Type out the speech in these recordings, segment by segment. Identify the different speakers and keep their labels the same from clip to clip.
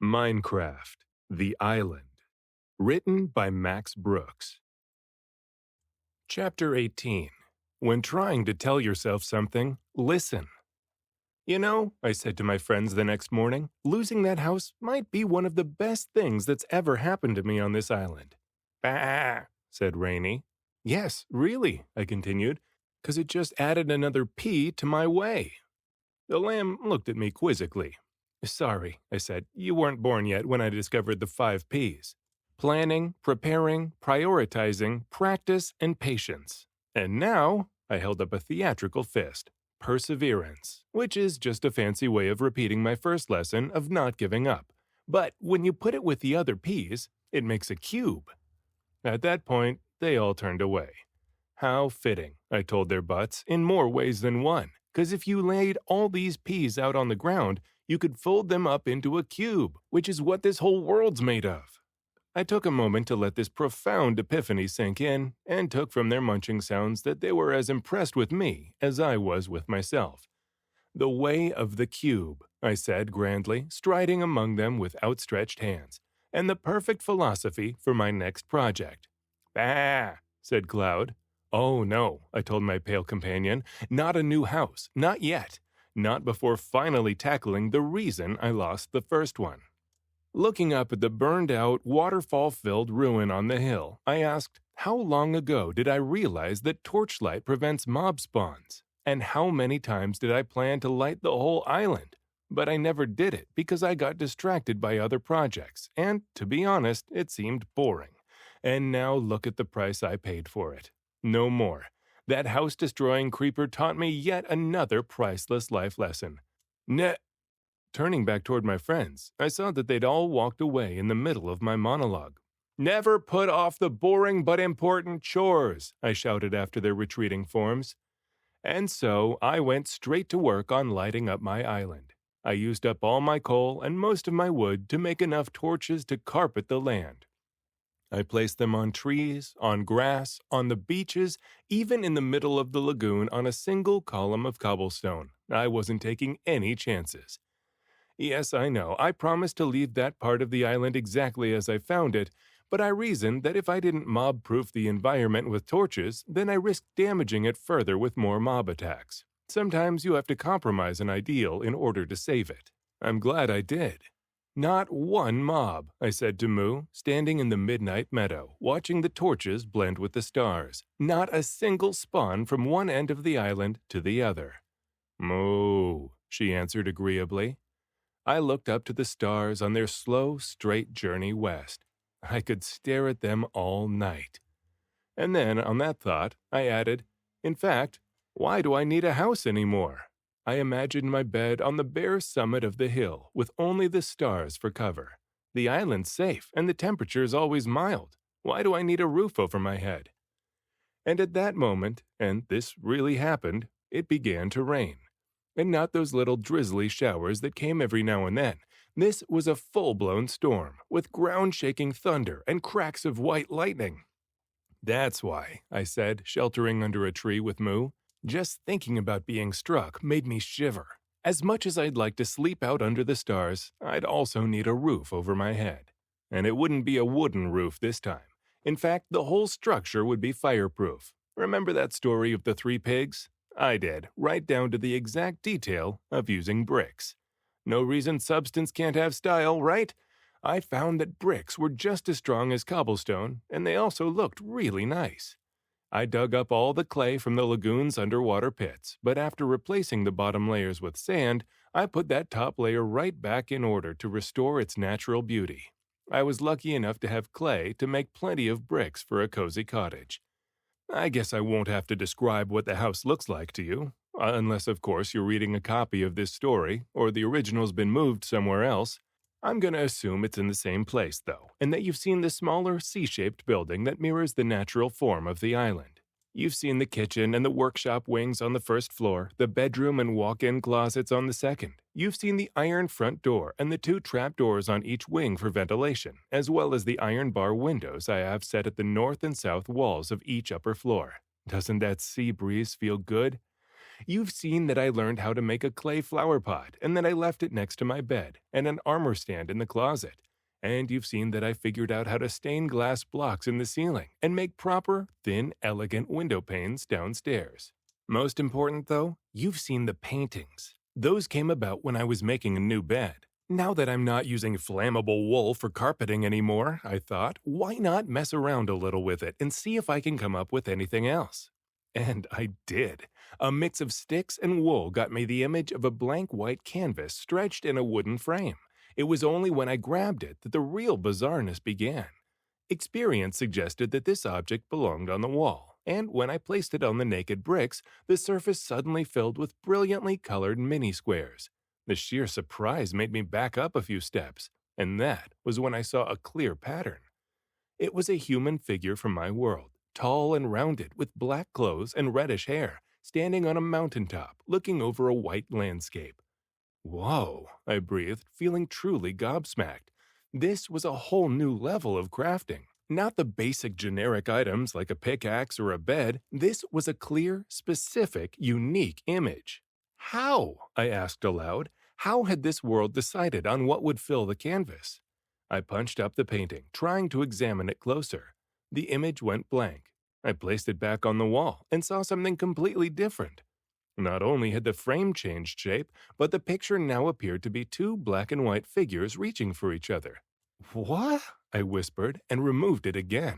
Speaker 1: Minecraft, The Island. Written by Max Brooks. Chapter 18. When trying to tell yourself something, listen. You know, I said to my friends the next morning, losing that house might be one of the best things that's ever happened to me on this island. Bah, said Rainey. Yes, really, I continued, because it just added another P to my way. The lamb looked at me quizzically. Sorry, I said, you weren't born yet when I discovered the 5 Ps. Planning, preparing, prioritizing, practice, and patience. And now, I held up a theatrical fist, perseverance, which is just a fancy way of repeating my first lesson of not giving up. But when you put it with the other Ps, it makes a cube. At that point, they all turned away. How fitting, I told their butts, in more ways than one, because if you laid all these Ps out on the ground, you could fold them up into a cube, which is what this whole world's made of. I took a moment to let this profound epiphany sink in, and took from their munching sounds that they were as impressed with me as I was with myself. The way of the cube, I said grandly, striding among them with outstretched hands, and the perfect philosophy for my next project. Bah, said Cloud. Oh no, I told my pale companion, not a new house, not yet. Not before finally tackling the reason I lost the first one. Looking up at the burned-out, waterfall-filled ruin on the hill, I asked, how long ago did I realize that torchlight prevents mob spawns? And how many times did I plan to light the whole island? But I never did it because I got distracted by other projects, and, to be honest, it seemed boring. And now look at the price I paid for it. No more. That house-destroying creeper taught me yet another priceless life lesson. Turning back toward my friends, I saw that they'd all walked away in the middle of my monologue. Never put off the boring but important chores, I shouted after their retreating forms. And so I went straight to work on lighting up my island. I used up all my coal and most of my wood to make enough torches to carpet the land. I placed them on trees, on grass, on the beaches, even in the middle of the lagoon on a single column of cobblestone. I wasn't taking any chances. Yes, I know, I promised to leave that part of the island exactly as I found it, but I reasoned that if I didn't mob-proof the environment with torches, then I risked damaging it further with more mob attacks. Sometimes you have to compromise an ideal in order to save it. I'm glad I did. Not one mob, I said to Moo, standing in the midnight meadow, watching the torches blend with the stars. Not a single spawn from one end of the island to the other. Moo, she answered agreeably. I looked up to the stars on their slow, straight journey west. I could stare at them all night. And then, on that thought, I added, in fact, why do I need a house anymore? I imagined my bed on the bare summit of the hill, with only the stars for cover. The island's safe, and the temperature's always mild. Why do I need a roof over my head? And at that moment, and this really happened, it began to rain. And not those little drizzly showers that came every now and then. This was a full-blown storm, with ground-shaking thunder and cracks of white lightning. That's why, I said, sheltering under a tree with Moo. Just thinking about being struck made me shiver. As much as I'd like to sleep out under the stars, I'd also need a roof over my head. And it wouldn't be a wooden roof this time. In fact, the whole structure would be fireproof. Remember that story of the 3 pigs? I did, right down to the exact detail of using bricks. No reason substance can't have style, right? I found that bricks were just as strong as cobblestone, and they also looked really nice. I dug up all the clay from the lagoon's underwater pits, but after replacing the bottom layers with sand, I put that top layer right back in order to restore its natural beauty. I was lucky enough to have clay to make plenty of bricks for a cozy cottage. I guess I won't have to describe what the house looks like to you, unless of course you're reading a copy of this story, or the original's been moved somewhere else. I'm going to assume it's in the same place, though, and that you've seen the smaller C-shaped building that mirrors the natural form of the island. You've seen the kitchen and the workshop wings on the first floor, the bedroom and walk-in closets on the second. You've seen the iron front door and the 2 trapdoors on each wing for ventilation, as well as the iron bar windows I have set at the north and south walls of each upper floor. Doesn't that sea breeze feel good? You've seen that I learned how to make a clay flower pot and that I left it next to my bed and an armor stand in the closet. And you've seen that I figured out how to stain glass blocks in the ceiling and make proper, thin, elegant window panes downstairs. Most important, though, you've seen the paintings. Those came about when I was making a new bed. Now that I'm not using flammable wool for carpeting anymore, I thought, why not mess around a little with it and see if I can come up with anything else? And I did. A mix of sticks and wool got me the image of a blank white canvas stretched in a wooden frame. It was only when I grabbed it that the real bizarreness began. Experience suggested that this object belonged on the wall, and when I placed it on the naked bricks, the surface suddenly filled with brilliantly colored mini-squares. The sheer surprise made me back up a few steps, and that was when I saw a clear pattern. It was a human figure from my world, tall and rounded, with black clothes and reddish hair, standing on a mountaintop, looking over a white landscape. Whoa, I breathed, feeling truly gobsmacked. This was a whole new level of crafting. Not the basic generic items like a pickaxe or a bed. This was a clear, specific, unique image. How? I asked aloud. How had this world decided on what would fill the canvas? I punched up the painting, trying to examine it closer. The image went blank. I placed it back on the wall and saw something completely different. Not only had the frame changed shape, but the picture now appeared to be two black and white figures reaching for each other. What? I whispered and removed it again.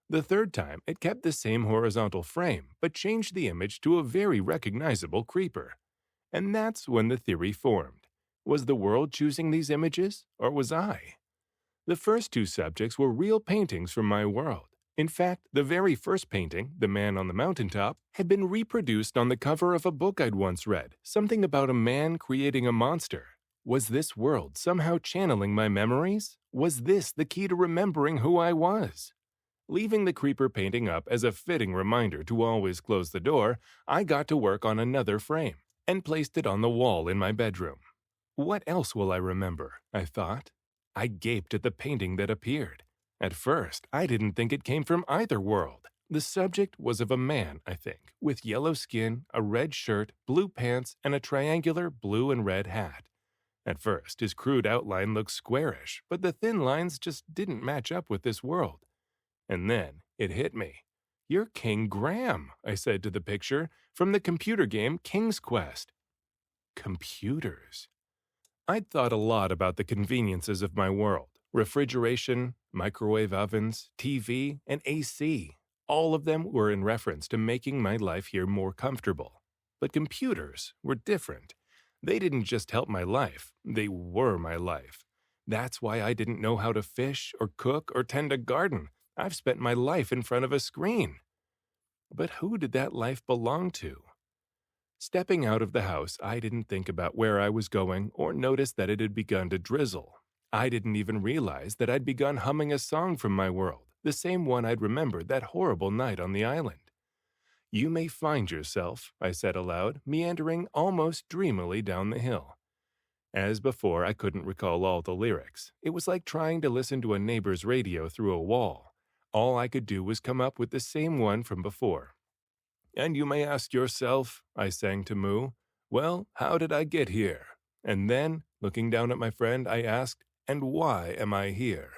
Speaker 1: The third time, it kept the same horizontal frame, but changed the image to a very recognizable creeper. And that's when the theory formed. Was the world choosing these images, or was I? The first two subjects were real paintings from my world. In fact, the very first painting, The Man on the Mountaintop, had been reproduced on the cover of a book I'd once read, something about a man creating a monster. Was this world somehow channeling my memories? Was this the key to remembering who I was? Leaving the creeper painting up as a fitting reminder to always close the door, I got to work on another frame and placed it on the wall in my bedroom. What else will I remember? I thought. I gaped at the painting that appeared. At first, I didn't think it came from either world. The subject was of a man, I think, with yellow skin, a red shirt, blue pants, and a triangular blue and red hat. At first, his crude outline looked squarish, but the thin lines just didn't match up with this world. And then it hit me. "You're King Graham," I said to the picture, "from the computer game King's Quest." Computers. I'd thought a lot about the conveniences of my world. Refrigeration, microwave ovens, TV, and AC. All of them were in reference to making my life here more comfortable. But computers were different. They didn't just help my life, they were my life. That's why I didn't know how to fish or cook or tend a garden. I've spent my life in front of a screen. But who did that life belong to? Stepping out of the house, I didn't think about where I was going or notice that it had begun to drizzle. I didn't even realize that I'd begun humming a song from my world, the same one I'd remembered that horrible night on the island. "You may find yourself," I said aloud, meandering almost dreamily down the hill. As before, I couldn't recall all the lyrics. It was like trying to listen to a neighbor's radio through a wall. All I could do was come up with the same one from before. "And you may ask yourself," I sang to Moo, "well, how did I get here?" And then, looking down at my friend, I asked, "And why am I here?"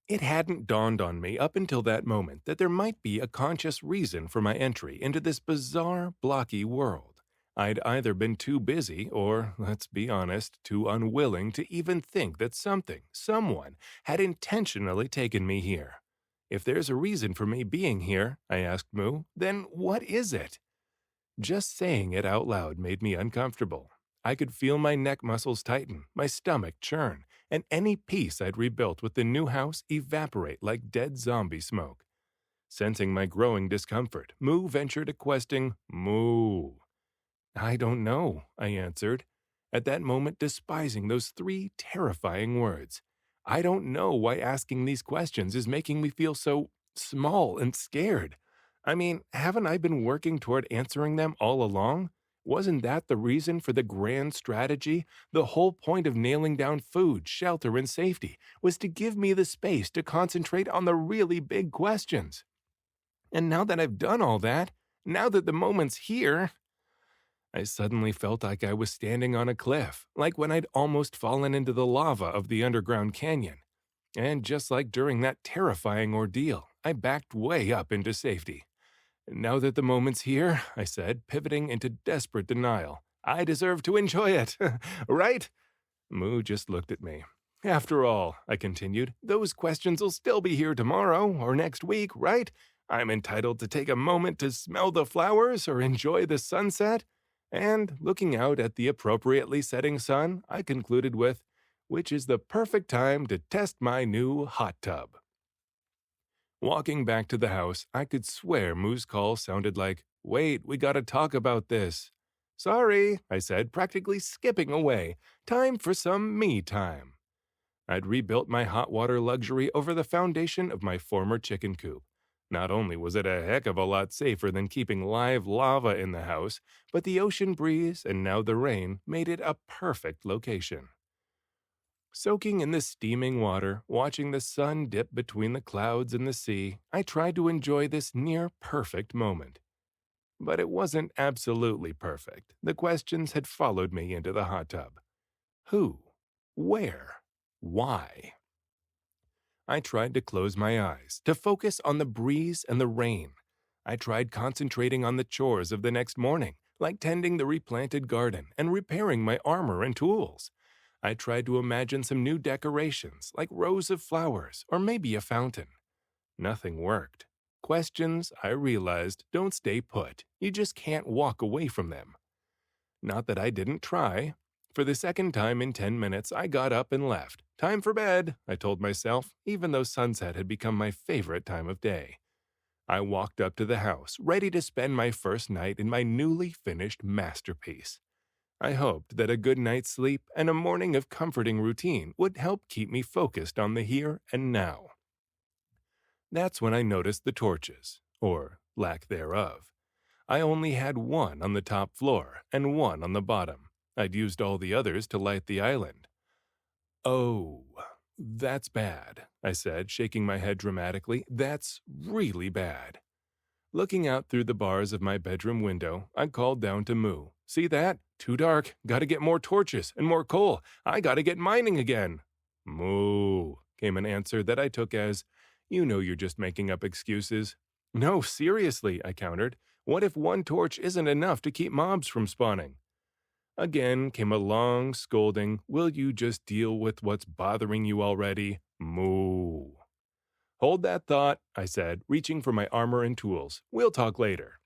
Speaker 1: It hadn't dawned on me up until that moment that there might be a conscious reason for my entry into this bizarre, blocky world. I'd either been too busy or, let's be honest, too unwilling to even think that someone, had intentionally taken me here. If there's a reason for me being here, I asked Moo, then what is it? Just saying it out loud made me uncomfortable. I could feel my neck muscles tighten, my stomach churn, and any peace I'd rebuilt with the new house evaporate like dead zombie smoke. Sensing my growing discomfort, Moo ventured a questing moo. "I don't know," I answered, at that moment despising those 3 terrifying words. I don't know why asking these questions is making me feel so small and scared. I mean, haven't I been working toward answering them all along? Wasn't that the reason for the grand strategy? The whole point of nailing down food, shelter, and safety was to give me the space to concentrate on the really big questions. And now that I've done all that, now that the moment's here, I suddenly felt like I was standing on a cliff, like when I'd almost fallen into the lava of the underground canyon. And just like during that terrifying ordeal, I backed way up into safety. Now that the moment's here, I said, pivoting into desperate denial, I deserve to enjoy it, right? Moo just looked at me. After all, I continued, those questions will still be here tomorrow or next week, right? I'm entitled to take a moment to smell the flowers or enjoy the sunset. And looking out at the appropriately setting sun, I concluded with, which is the perfect time to test my new hot tub. Walking back to the house, I could swear Moo's call sounded like, wait, we gotta talk about this. Sorry, I said, practically skipping away. Time for some me time. I'd rebuilt my hot water luxury over the foundation of my former chicken coop. Not only was it a heck of a lot safer than keeping live lava in the house, but the ocean breeze and now the rain made it a perfect location. Soaking in the steaming water, watching the sun dip between the clouds and the sea, I tried to enjoy this near-perfect moment. But it wasn't absolutely perfect. The questions had followed me into the hot tub. Who? Where? Why? I tried to close my eyes, to focus on the breeze and the rain. I tried concentrating on the chores of the next morning, like tending the replanted garden and repairing my armor and tools. I tried to imagine some new decorations, like rows of flowers or maybe a fountain. Nothing worked. Questions, I realized, don't stay put. You just can't walk away from them. Not that I didn't try. For the second time in 10 minutes, I got up and left. Time for bed, I told myself, even though sunset had become my favorite time of day. I walked up to the house, ready to spend my first night in my newly finished masterpiece. I hoped that a good night's sleep and a morning of comforting routine would help keep me focused on the here and now. That's when I noticed the torches, or lack thereof. I only had one on the top floor and one on the bottom. I'd used all the others to light the island. Oh, that's bad, I said, shaking my head dramatically. That's really bad. Looking out through the bars of my bedroom window, I called down to Moo. See that? Too dark. Gotta get more torches and more coal. I gotta get mining again. Moo, came an answer that I took as, you know you're just making up excuses. No, seriously, I countered. What if one torch isn't enough to keep mobs from spawning? Again came a long, scolding, will you just deal with what's bothering you already? Moo. Hold that thought, I said, reaching for my armor and tools. We'll talk later.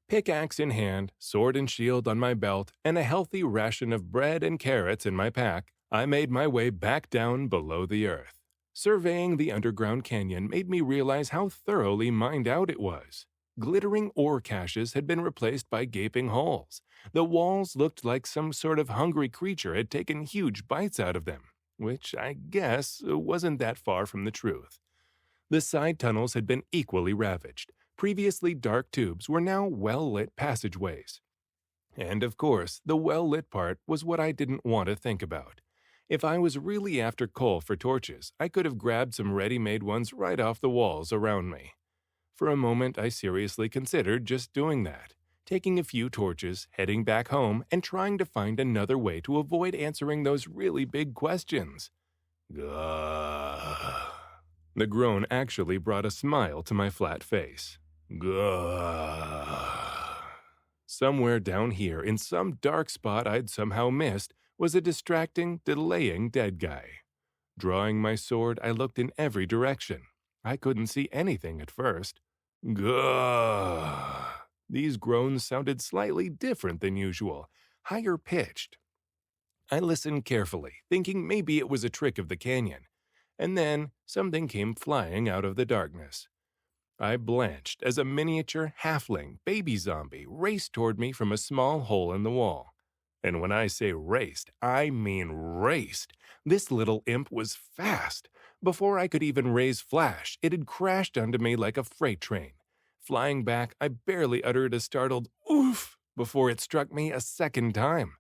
Speaker 1: Pickaxe in hand, sword and shield on my belt, and a healthy ration of bread and carrots in my pack, I made my way back down below the earth. Surveying the underground canyon made me realize how thoroughly mined out it was. Glittering ore caches had been replaced by gaping holes. The walls looked like some sort of hungry creature had taken huge bites out of them, which I guess wasn't that far from the truth. The side tunnels had been equally ravaged. Previously dark tubes were now well-lit passageways. And of course, the well-lit part was what I didn't want to think about. If I was really after coal for torches, I could have grabbed some ready-made ones right off the walls around me. For a moment, I seriously considered just doing that, taking a few torches, heading back home, and trying to find another way to avoid answering those really big questions. Gah. The groan actually brought a smile to my flat face. Gah. Somewhere down here, in some dark spot I'd somehow missed, was a distracting, delaying dead guy. Drawing my sword, I looked in every direction. I couldn't see anything at first. Gah! These groans sounded slightly different than usual, higher pitched. I listened carefully, thinking maybe it was a trick of the canyon, and then something came flying out of the darkness. I blanched as a miniature halfling baby zombie raced toward me from a small hole in the wall. And when I say raced, I mean raced. This little imp was fast. Before I could even raise flash, it had crashed onto me like a freight train. Flying back, I barely uttered a startled oof before it struck me a second time.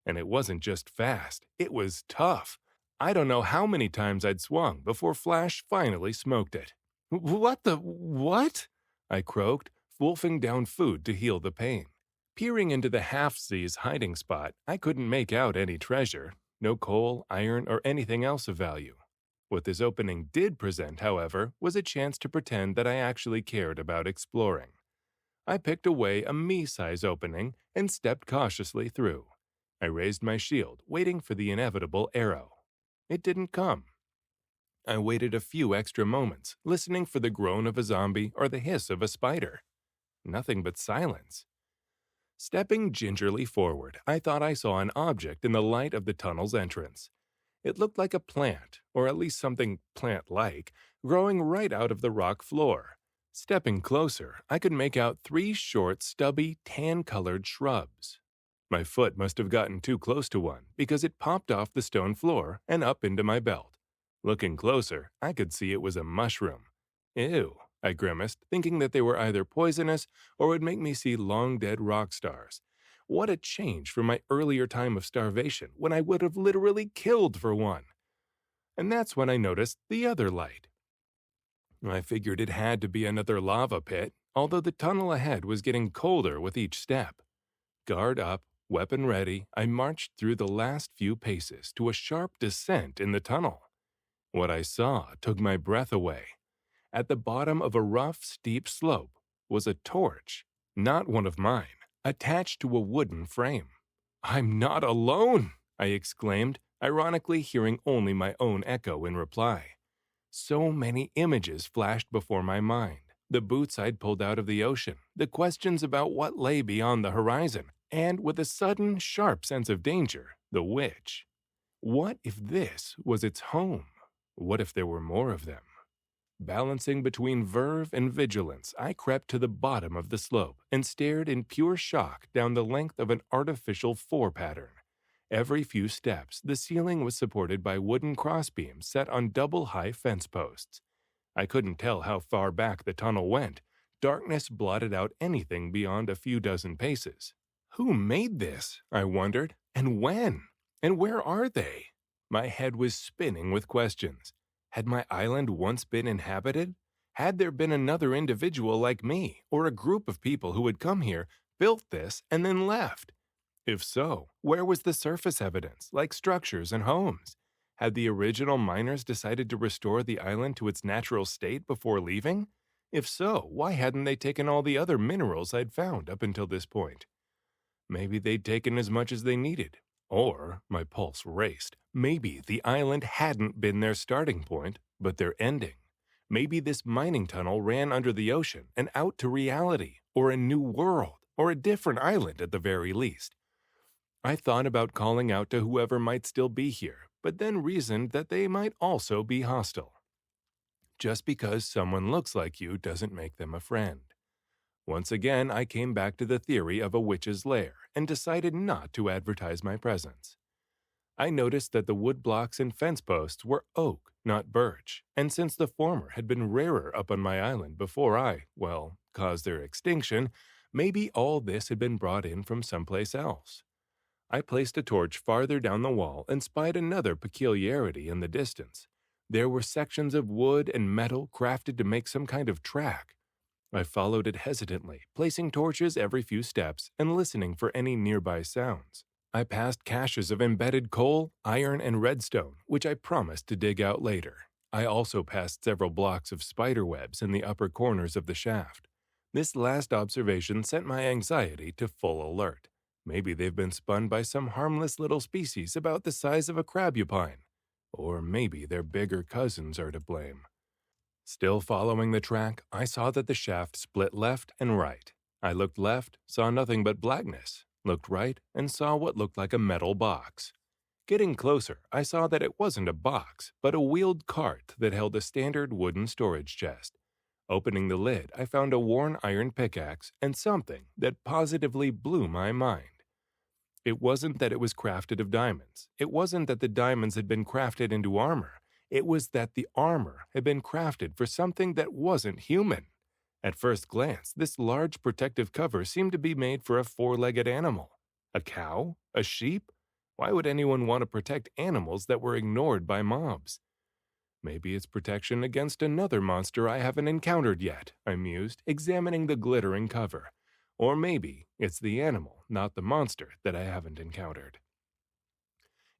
Speaker 1: And it wasn't just fast, it was tough. I don't know how many times I'd swung before Flash finally smoked it. What? I croaked, wolfing down food to heal the pain. Peering into the half-sea's hiding spot, I couldn't make out any treasure, no coal, iron, or anything else of value. What this opening did present, however, was a chance to pretend that I actually cared about exploring. I picked away a me-size opening and stepped cautiously through. I raised my shield, waiting for the inevitable arrow. It didn't come. I waited a few extra moments, listening for the groan of a zombie or the hiss of a spider. Nothing but silence. Stepping gingerly forward, I thought I saw an object in the light of the tunnel's entrance. It looked like a plant, or at least something plant-like, growing right out of the rock floor. Stepping closer, I could make out 3 short, stubby, tan-colored shrubs. My foot must have gotten too close to one, because it popped off the stone floor and up into my belt. Looking closer, I could see it was a mushroom. Ew, I grimaced, thinking that they were either poisonous or would make me see long-dead rock stars. What a change from my earlier time of starvation when I would have literally killed for one. And that's when I noticed the other light. I figured it had to be another lava pit, although the tunnel ahead was getting colder with each step. Guard up, weapon ready, I marched through the last few paces to a sharp descent in the tunnel. What I saw took my breath away. At the bottom of a rough, steep slope was a torch, not one of mine, attached to a wooden frame. "I'm not alone!" I exclaimed, ironically hearing only my own echo in reply. So many images flashed before my mind. The boots I'd pulled out of the ocean, the questions about what lay beyond the horizon, and with a sudden, sharp sense of danger, the witch. What if this was its home? What if there were more of them? Balancing between verve and vigilance, I crept to the bottom of the slope and stared in pure shock down the length of an artificial 4 pattern. Every few steps, the ceiling was supported by wooden crossbeams set on double-high fence posts. I couldn't tell how far back the tunnel went. Darkness blotted out anything beyond a few dozen paces. Who made this? I wondered. And when? And where are they? My head was spinning with questions. Had my island once been inhabited? Had there been another individual like me, or a group of people who had come here, built this, and then left? If so, where was the surface evidence, like structures and homes? Had the original miners decided to restore the island to its natural state before leaving? If so, why hadn't they taken all the other minerals I'd found up until this point? Maybe they'd taken as much as they needed. Or, my pulse raced, maybe the island hadn't been their starting point, but their ending. Maybe this mining tunnel ran under the ocean and out to reality, or a new world, or a different island at the very least. I thought about calling out to whoever might still be here, but then reasoned that they might also be hostile. Just because someone looks like you doesn't make them a friend. Once again, I came back to the theory of a witch's lair and decided not to advertise my presence. I noticed that the wood blocks and fence posts were oak, not birch, and since the former had been rarer up on my island before I, caused their extinction, maybe all this had been brought in from someplace else. I placed a torch farther down the wall and spied another peculiarity in the distance. There were sections of wood and metal crafted to make some kind of track. I followed it hesitantly, placing torches every few steps and listening for any nearby sounds. I passed caches of embedded coal, iron, and redstone, which I promised to dig out later. I also passed several blocks of spider webs in the upper corners of the shaft. This last observation sent my anxiety to full alert. Maybe they've been spun by some harmless little species about the size of a crabupine. Or maybe their bigger cousins are to blame. Still following the track, I saw that the shaft split left and right. I looked left, saw nothing but blackness, looked right, and saw what looked like a metal box. Getting closer, I saw that it wasn't a box, but a wheeled cart that held a standard wooden storage chest. Opening the lid, I found a worn iron pickaxe and something that positively blew my mind. It wasn't that it was crafted of diamonds. It wasn't that the diamonds had been crafted into armor. It was that the armor had been crafted for something that wasn't human. At first glance, this large protective cover seemed to be made for a 4-legged animal. A cow? A sheep? Why would anyone want to protect animals that were ignored by mobs? Maybe it's protection against another monster I haven't encountered yet, I mused, examining the glittering cover. Or maybe it's the animal, not the monster, that I haven't encountered.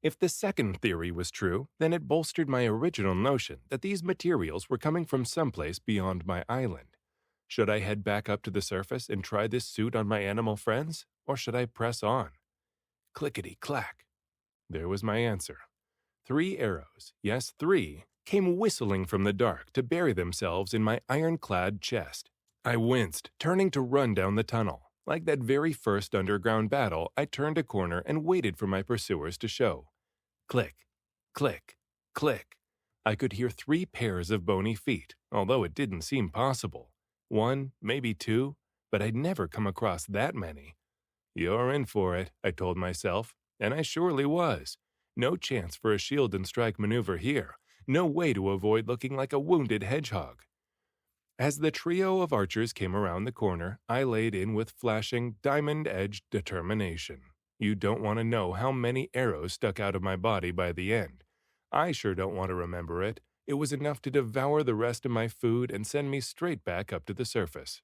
Speaker 1: If the second theory was true, then it bolstered my original notion that these materials were coming from someplace beyond my island. Should I head back up to the surface and try this suit on my animal friends, or should I press on? Clickety-clack. There was my answer. 3 arrows, yes, 3, came whistling from the dark to bury themselves in my ironclad chest. I winced, turning to run down the tunnel. Like that very first underground battle, I turned a corner and waited for my pursuers to show. Click, click, click. I could hear 3 pairs of bony feet, although it didn't seem possible. 1, maybe 2, but I'd never come across that many. You're in for it, I told myself, and I surely was. No chance for a shield and strike maneuver here. No way to avoid looking like a wounded hedgehog. As the trio of archers came around the corner, I laid in with flashing, diamond-edged determination. You don't want to know how many arrows stuck out of my body by the end. I sure don't want to remember it. It was enough to devour the rest of my food and send me straight back up to the surface.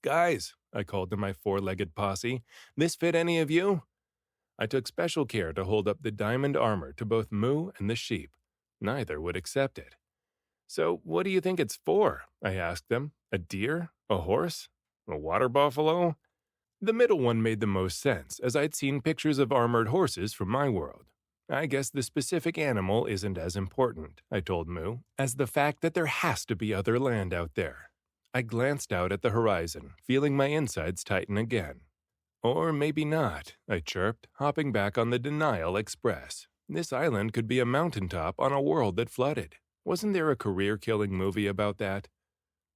Speaker 1: Guys, I called to my 4-legged posse, this fit any of you? I took special care to hold up the diamond armor to both Moo and the sheep. Neither would accept it. So what do you think it's for? I asked them. A deer? A horse? A water buffalo? The middle one made the most sense, as I'd seen pictures of armored horses from my world. I guess the specific animal isn't as important, I told Moo, as the fact that there has to be other land out there. I glanced out at the horizon, feeling my insides tighten again. Or maybe not, I chirped, hopping back on the Denial Express. This island could be a mountaintop on a world that flooded. Wasn't there a career-killing movie about that?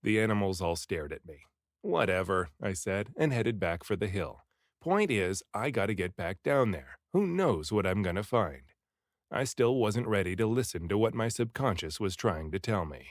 Speaker 1: The animals all stared at me. Whatever, I said, and headed back for the hill. Point is, I gotta get back down there. Who knows what I'm gonna find? I still wasn't ready to listen to what my subconscious was trying to tell me.